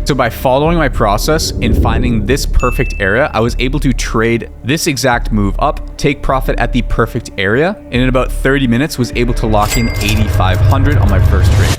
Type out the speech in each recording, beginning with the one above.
So by following my process and finding this perfect area, I was able to trade this exact move up, take profit at the perfect area, and in about 30 minutes was able to lock in 8,500 on my first trade.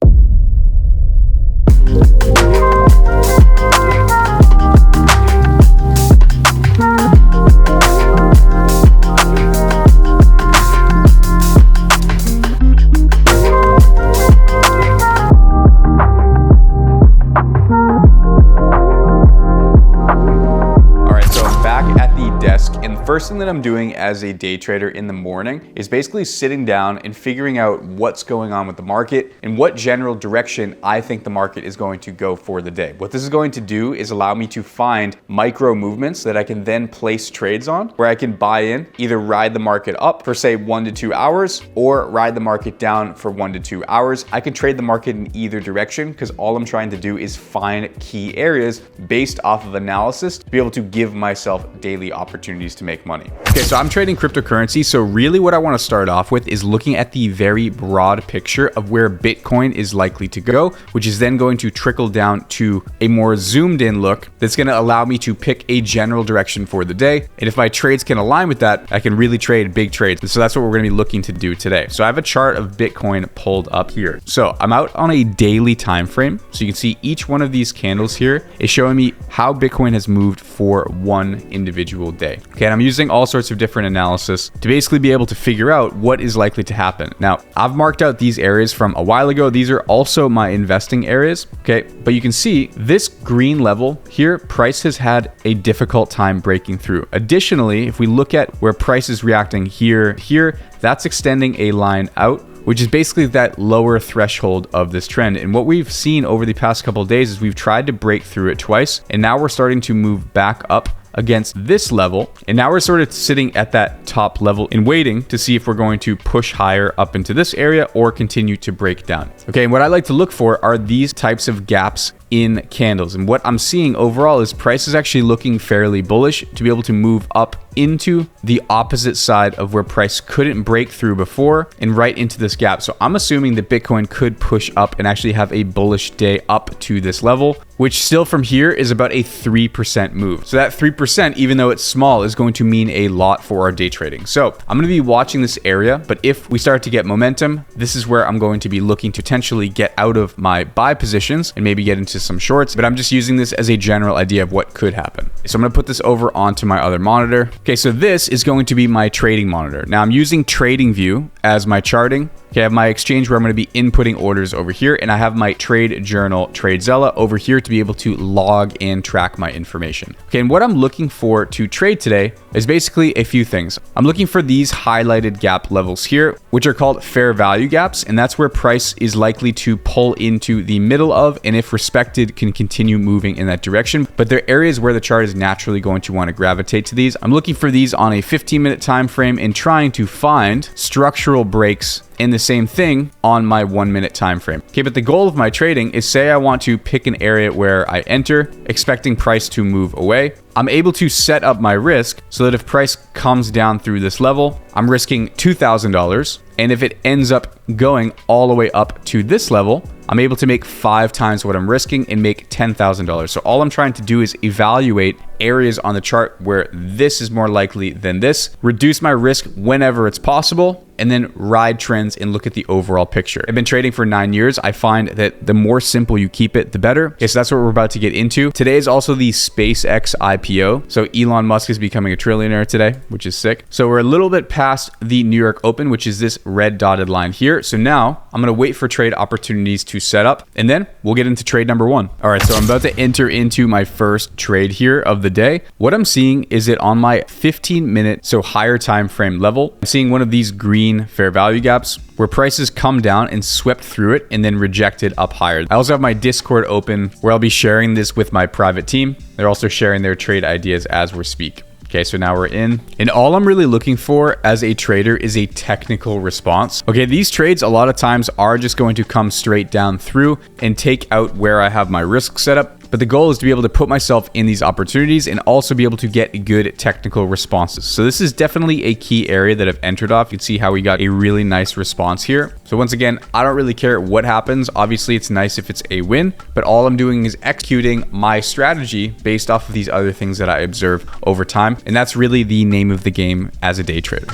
First thing that I'm doing as a day trader in the morning is basically sitting down and figuring out what's going on with the market and what general direction I think the market is going to go for the day. What this is going to do is allow me to find micro movements that I can then place trades on, where I can buy in, either ride the market up for say 1 to 2 hours or ride the market down for 1 to 2 hours. I can trade the market in either direction because all I'm trying to do is find key areas based off of analysis to be able to give myself daily opportunities to make money. Okay, so I'm trading cryptocurrency. So really what I want to start off with is looking at the very broad picture of where Bitcoin is likely to go, which is then going to trickle down to a more zoomed in look that's going to allow me to pick a general direction for the day. And if my trades can align with that, I can really trade big trades. And so that's what we're going to be looking to do today. So I have a chart of Bitcoin pulled up here. So I'm out on a daily time frame. So you can see each one of these candles here is showing me how Bitcoin has moved for one individual day. Okay, and I'm using all sorts of different analysis to basically be able to figure out what is likely to happen. Now, I've marked out these areas from a while ago. These are also my investing areas, okay? But you can see this green level here, price has had a difficult time breaking through. Additionally, if we look at where price is reacting here, that's extending a line out, which is basically that lower threshold of this trend. And what we've seen over the past couple of days is we've tried to break through it twice, and now we're starting to move back up against this level. And now we're sort of sitting at that top level and waiting to see if we're going to push higher up into this area or continue to break down. Okay, and what I like to look for are these types of gaps in candles. And what I'm seeing overall is price is actually looking fairly bullish to be able to move up into the opposite side of where price couldn't break through before and right into this gap. So I'm assuming that Bitcoin could push up and actually have a bullish day up to this level, which still from here is about a 3% move. So that 3%, even though it's small, is going to mean a lot for our day trading. So I'm going to be watching this area, but if we start to get momentum, this is where I'm going to be looking to potentially get out of my buy positions and maybe get into some shorts, but I'm just using this as a general idea of what could happen. So I'm going to put this over onto my other monitor. Okay, so this is going to be my trading monitor. Now I'm using TradingView as my charting. Okay, I have my exchange where I'm going to be inputting orders over here, and I have my trade journal, TradeZella, over here to be able to log and track my information. Okay, and what I'm looking for to trade today is basically a few things. I'm looking for these highlighted gap levels here, which are called fair value gaps, and that's where price is likely to pull into the middle of, and if respected, can continue moving in that direction. But there are areas where the chart is naturally going to want to gravitate to these. I'm looking for these on a 15-minute time frame and trying to find structural breaks and the same thing on my 1-minute time frame. Okay, but the goal of my trading is, say I want to pick an area where I enter, expecting price to move away. I'm able to set up my risk so that if price comes down through this level, I'm risking $2,000. And if it ends up going all the way up to this level, I'm able to make 5 times what I'm risking and make $10,000. So all I'm trying to do is evaluate areas on the chart where this is more likely than this, reduce my risk whenever it's possible, and then ride trends and look at the overall picture. I've been trading for 9 years. I find that the more simple you keep it, the better. Okay, so that's what we're about to get into. Today is also the SpaceX IPO. So Elon Musk is becoming a trillionaire today, which is sick. So we're a little bit past the New York Open, which is this red dotted line here. So now I'm going to wait for trade opportunities to set up, and then we'll get into trade number 1. All right, so I'm about to enter into my first trade here of the day. What I'm seeing is that on my 15-minute, so higher time frame level, I'm seeing one of these green fair value gaps where prices come down and swept through it and then rejected up higher. I also have my Discord open where I'll be sharing this with my private team. They're also sharing their trade ideas as we speak. Okay, so now we're in. And all I'm really looking for as a trader is a technical response. Okay, these trades a lot of times are just going to come straight down through and take out where I have my risk set up. but the goal is to be able to put myself in these opportunities and also be able to get good technical responses. So this is definitely a key area that I've entered off. You can see how we got a really nice response here. So once again, I don't really care what happens. Obviously, it's nice if it's a win, but all I'm doing is executing my strategy based off of these other things that I observe over time. And that's really the name of the game as a day trader.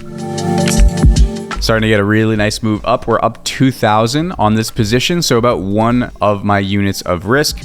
Starting to get a really nice move up. We're up 2,000 on this position, so about one of my units of risk.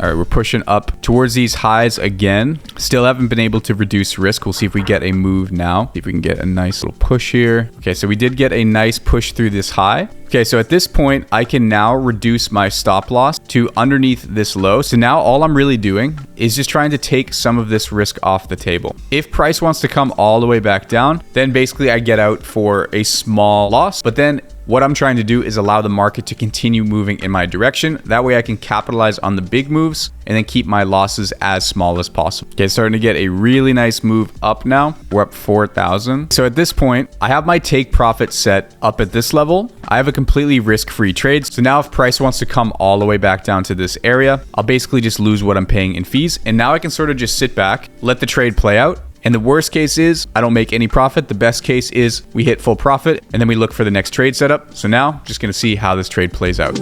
All right, we're pushing up towards these highs again. Still haven't been able to reduce risk. We'll see if we get a move now. See if we can get a nice little push here. Okay, so we did get a nice push through this high. Okay, so at this point, I can now reduce my stop loss to underneath this low. So now all I'm really doing is just trying to take some of this risk off the table. If price wants to come all the way back down, then basically I get out for a small loss. But then what I'm trying to do is allow the market to continue moving in my direction. That way I can capitalize on the big moves and then keep my losses as small as possible. Okay, starting to get a really nice move up now. We're up 4,000. So at this point, I have my take profit set up at this level. I have a completely risk-free trade. So now if price wants to come all the way back down to this area, I'll basically just lose what I'm paying in fees. And now I can sort of just sit back, let the trade play out. And the worst case is I don't make any profit. The best case is we hit full profit and then we look for the next trade setup. So now just going to see how this trade plays out.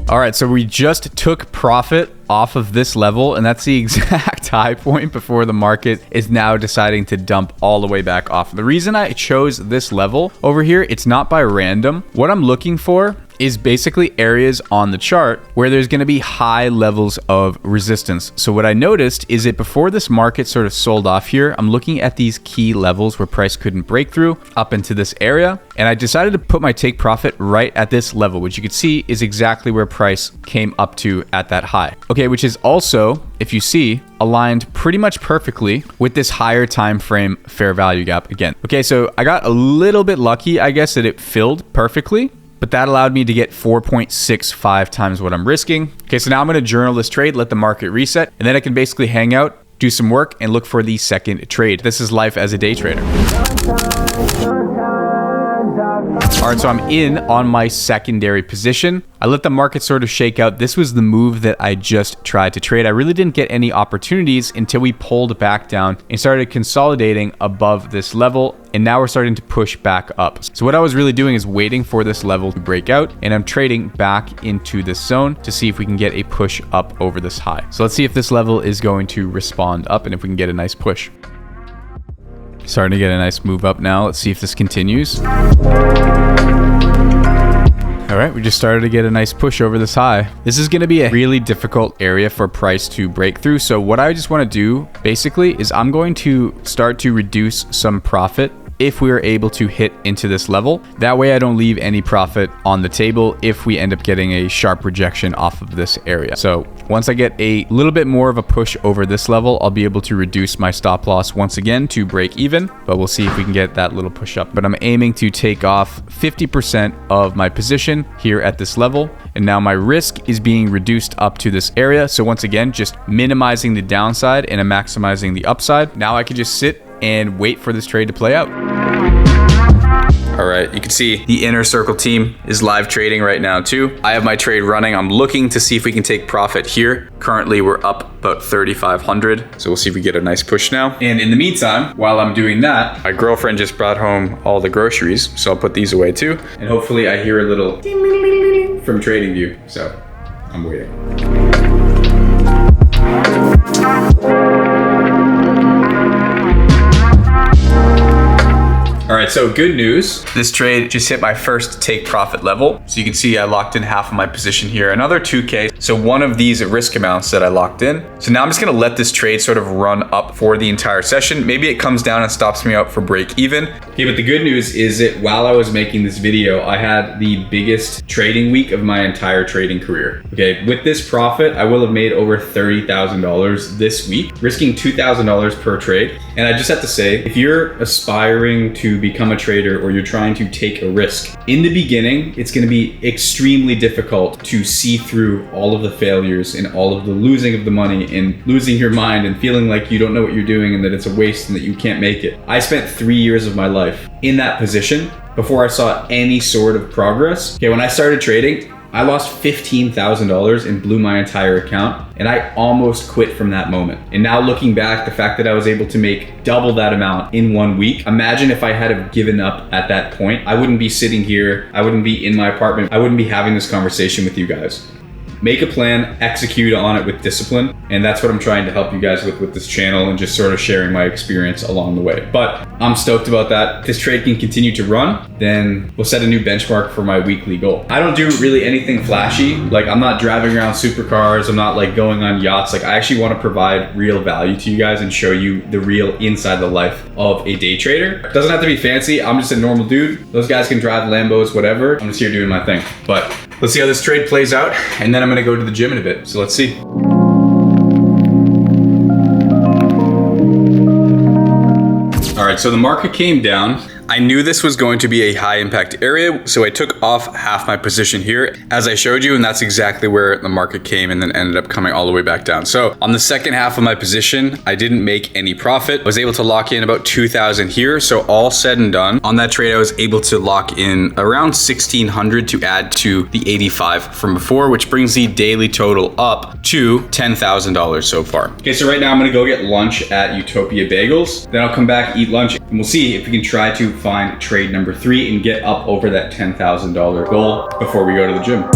All right, so we just took profit off of this level, and that's the exact high point before the market is now deciding to dump all the way back off. The reason I chose this level over here, it's not by random. What I'm looking for is basically areas on the chart where there's going to be high levels of resistance. So what I noticed is that before this market sort of sold off here, I'm looking at these key levels where price couldn't break through up into this area. And I decided to put my take profit right at this level, which you can see is exactly where price came up to at that high. Okay, which is also, if you see, aligned pretty much perfectly with this higher time frame fair value gap again. Okay, so I got a little bit lucky, I guess, that it filled perfectly. But that allowed me to get 4.65 times what I'm risking. Okay, so now I'm going to journal this trade, let the market reset, and then I can basically hang out, do some work, and look for the second trade. This is life as a day trader. All right, so I'm in on my secondary position. I let the market sort of shake out. This was the move that I just tried to trade. I really didn't get any opportunities until we pulled back down and started consolidating above this level. And now we're starting to push back up. So what I was really doing is waiting for this level to break out, and I'm trading back into this zone to see if we can get a push up over this high. So let's see if this level is going to respond up and if we can get a nice push. Starting to get a nice move up now. Let's see if this continues. All right, we just started to get a nice push over this high. This is going to be a really difficult area for price to break through. So what I just want to do basically is I'm going to start to reduce some profit if we are able to hit into this level. That way I don't leave any profit on the table if we end up getting a sharp rejection off of this area. So once I get a little bit more of a push over this level, I'll be able to reduce my stop loss once again to break even, but we'll see if we can get that little push up. But I'm aiming to take off 50% of my position here at this level. And now my risk is being reduced up to this area. So once again, just minimizing the downside and maximizing the upside. Now I can just sit and wait for this trade to play out. All right, you can see the inner circle team is live trading right now too. I have my trade running. I'm looking to see if we can take profit here. Currently, we're up about 3,500. So we'll see if we get a nice push now. And in the meantime, while I'm doing that, my girlfriend just brought home all the groceries. So I'll put these away too. And hopefully I hear a little ding from TradingView. So I'm waiting. All right, so good news. This trade just hit my first take profit level. So you can see I locked in half of my position here, another 2K. So one of these risk amounts that I locked in. So now I'm just gonna let this trade sort of run up for the entire session. Maybe it comes down and stops me out for break even. Okay, but the good news is that while I was making this video, I had the biggest trading week of my entire trading career. Okay, with this profit, I will have made over $30,000 this week, risking $2,000 per trade. And I just have to say, if you're aspiring to become become a trader or you're trying to take a risk, in the beginning, it's going to be extremely difficult to see through all of the failures and all of the losing of the money and losing your mind and feeling like you don't know what you're doing and that it's a waste and that you can't make it. I spent 3 years of my life in that position before I saw any sort of progress. Okay, when I started trading, I lost $15,000 and blew my entire account, and I almost quit from that moment. And now looking back, the fact that I was able to make double that amount in 1 week, imagine if I had have given up at that point. I wouldn't be sitting here, I wouldn't be in my apartment, I wouldn't be having this conversation with you guys. Make a plan, execute on it with discipline, and that's what I'm trying to help you guys with this channel and just sort of sharing my experience along the way. But I'm stoked about that. If this trade can continue to run, then we'll set a new benchmark for my weekly goal. I don't do really anything flashy. Like, I'm not driving around supercars, I'm not like going on yachts. Like, I actually want to provide real value to you guys and show you the real inside the life of a day trader. It doesn't have to be fancy. I'm just a normal dude. Those guys can drive Lambos, whatever. I'm just here doing my thing. But let's see how this trade plays out, and then I'm gonna go to the gym in a bit. So let's see. All right, so the market came down. I knew this was going to be a high impact area, so I took off half my position here as I showed you, and that's exactly where the market came and then ended up coming all the way back down. So on the second half of my position, I didn't make any profit. I was able to lock in about 2,000 here. So all said and done, on that trade, I was able to lock in around 1,600 to add to the 85 from before, which brings the daily total up to $10,000 so far. Okay, so right now I'm gonna go get lunch at Utopia Bagels. Then I'll come back, eat lunch, and we'll see if we can try to find trade number 3 and get up over that $10,000 goal before we go to the gym.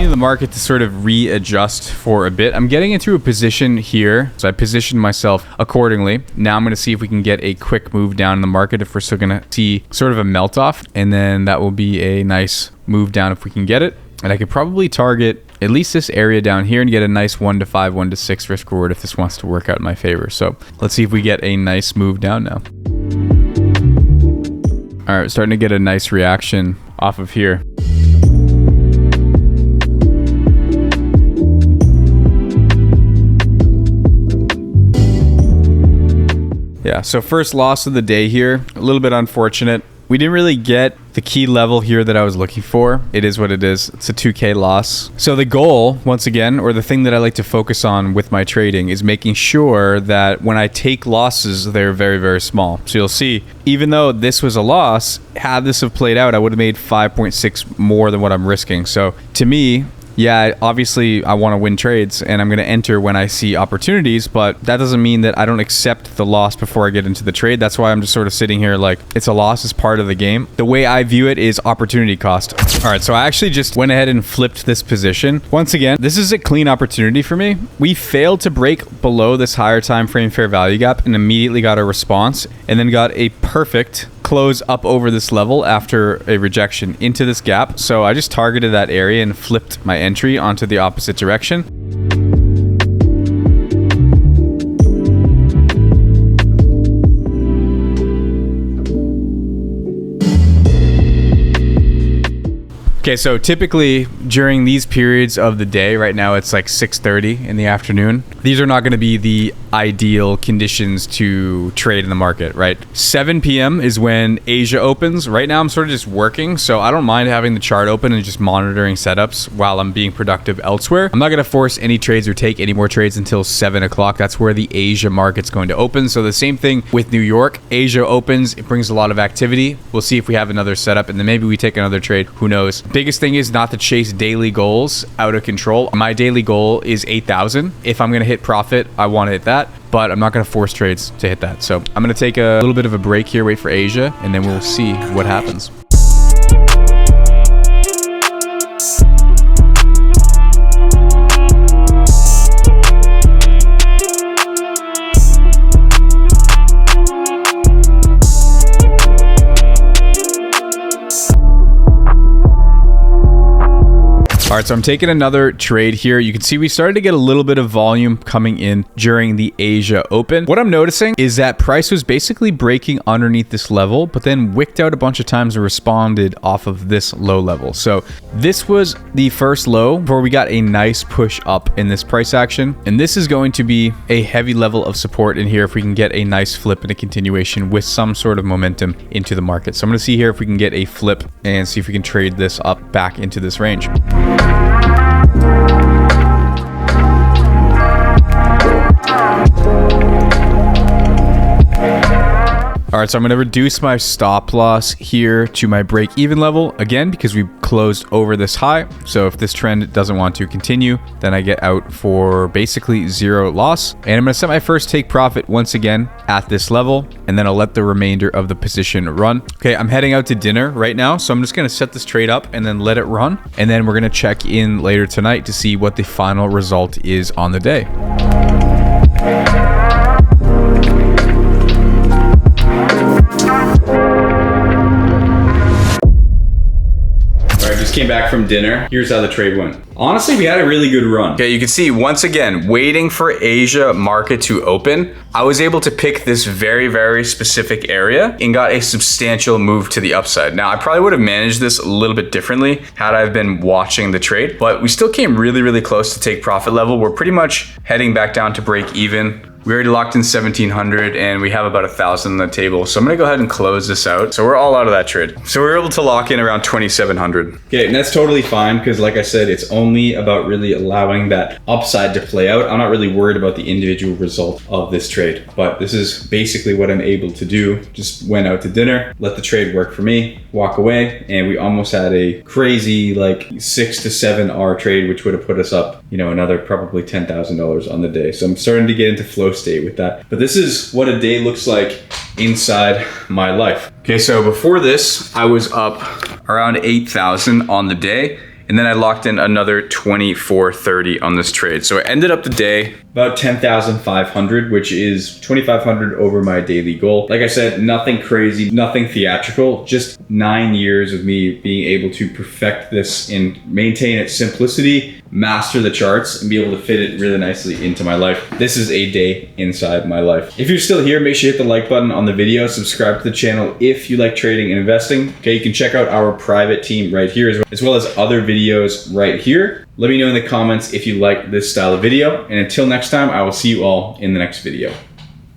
The market to sort of readjust for a bit. I'm getting into a position here, so I positioned myself accordingly. Now I'm going to see if we can get a quick move down in the market, if we're still going to see sort of a melt off, and then that will be a nice move down if we can get it. And I could probably target at least this area down here and get a nice 1 to 5, 1 to 6 risk reward if this wants to work out in my favor. So let's see if we get a nice move down now. All right, starting to get a nice reaction off of here. Yeah, so first loss of the day here, a little bit unfortunate. We didn't really get the key level here that I was looking for. It is what it is. It's a 2K loss. So the goal, once again, or the thing that I like to focus on with my trading is making sure that when I take losses, they're very, very small. So you'll see, even though this was a loss, had this have played out, I would have made 5.6 more than what I'm risking. So to me, yeah, obviously I want to win trades and I'm going to enter when I see opportunities, but that doesn't mean that I don't accept the loss before I get into the trade. That's why I'm just sort of sitting here like it's a loss, is part of the game. The way I view it is opportunity cost. All right, so I actually just went ahead and flipped this position. Once again, this is a clean opportunity for me. We failed to break below this higher time frame fair value gap and immediately got a response and then got a perfect close up over this level after a rejection into this gap. So I just targeted that area and flipped my entry onto the opposite direction. Okay, so typically during these periods of the day, right now it's like 6:30 in the afternoon. These are not going to be the ideal conditions to trade in the market, right? 7 p.m. is when Asia opens. Right now I'm sort of just working, so I don't mind having the chart open and just monitoring setups while I'm being productive elsewhere. I'm not going to force any trades or take any more trades until 7 o'clock. That's where the Asia market's going to open. So the same thing with New York. Asia opens, it brings a lot of activity. We'll see if we have another setup and then maybe we take another trade. Who knows? Biggest thing is not to chase daily goals out of control. My daily goal is 8,000. If I'm going to hit profit, I want to hit that, but I'm not going to force trades to hit that. So I'm going to take a little bit of a break here, wait for Asia, and then we'll see what happens. All right, so I'm taking another trade here. You can see we started to get a little bit of volume coming in during the Asia Open. What I'm noticing is that price was basically breaking underneath this level, but then wicked out a bunch of times and responded off of this low level. So this was the first low before we got a nice push up in this price action. And this is going to be a heavy level of support in here if we can get a nice flip and a continuation with some sort of momentum into the market. So I'm going to see here if we can get a flip and see if we can trade this up back into this range. All right, so I'm going to reduce my stop loss here to my break-even level again because we closed over this high. So if this trend doesn't want to continue, then I get out for basically zero loss. And I'm going to set my first take profit once again at this level, and then I'll let the remainder of the position run. Okay, I'm heading out to dinner right now, so I'm just going to set this trade up and then let it run. And then we're going to check in later tonight to see what the final result is on the day. Came back from dinner. Here's how the trade went. Honestly, we had a really good run. Okay, you can see once again, waiting for Asia market to open, I was able to pick this very, very specific area and got a substantial move to the upside. Now, I probably would have managed this a little bit differently had I been watching the trade, but we still came really, really close to take profit level. We're pretty much heading back down to break even. We already locked in 1,700 and we have about 1,000 on the table. So I'm gonna go ahead and close this out. So we're all out of that trade. So we were able to lock in around 2,700. Okay, and that's totally fine because like I said, it's only about really allowing that upside to play out. I'm not really worried about the individual result of this trade, but this is basically what I'm able to do. Just went out to dinner, let the trade work for me, walk away, and we almost had a crazy like 6 to 7 hour trade, which would have put us up, you know, another probably $10,000 on the day. So I'm starting to get into flow state with that. But this is what a day looks like inside my life. Okay, so before this, I was up around 8,000 on the day. And then I locked in another 2,430 on this trade. So it ended up the day about 10,500, which is 2,500 over my daily goal. Like I said, nothing crazy, nothing theatrical, just 9 years of me being able to perfect this and maintain its simplicity, master the charts, and be able to fit it really nicely into my life. This is a day inside my life. If you're still here, make sure you hit the like button on the video, subscribe to the channel if you like trading and investing. Okay, you can check out our private team right here as well as other videos right here. Let me know in the comments if you like this style of video. And until next time, I will see you all in the next video.